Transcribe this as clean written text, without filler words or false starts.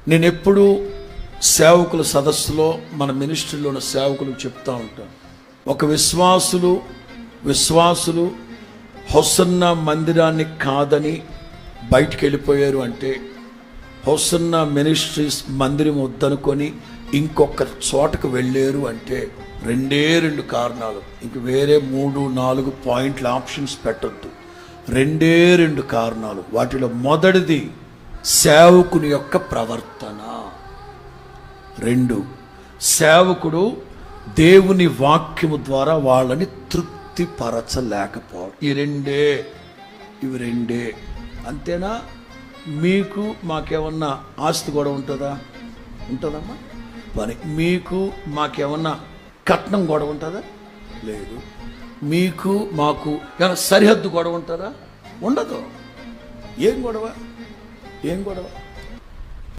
నేను ఎప్పుడూ సేవకుల సదస్సులో మన మినిస్ట్రీలో ఉన్న సేవకులకు చెప్తా ఉంటాను, ఒక విశ్వాసులు హోసన్నా మందిరాన్ని కాదని బయటికి వెళ్ళిపోయారు అంటే, హోసన్నా మినిస్ట్రీస్ మందిరం వద్దనుకొని ఇంకొక చోటకు వెళ్ళారు అంటే రెండు కారణాలు. ఇంక వేరే 3-4 పాయింట్ల ఆప్షన్స్ పెట్టద్దు. రెండు కారణాలు. వాటిలో మొదటిది సేవకుని యొక్క ప్రవర్తన. 2, సేవకుడు దేవుని వాక్యము ద్వారా వాళ్ళని తృప్తిపరచలేకపోవడం. ఇవి రెండే. అంతేనా? మీకు మాకేమన్నా ఆస్తి కూడా ఉంటుందమ్మా? మరి మీకు మాకేమన్నా కట్నం గొడవ ఉంటుందా? లేదు. మీకు మాకు ఏమైనా సరిహద్దు గొడవ ఉంటుందా? ఉండదు. ఏం గొడవ?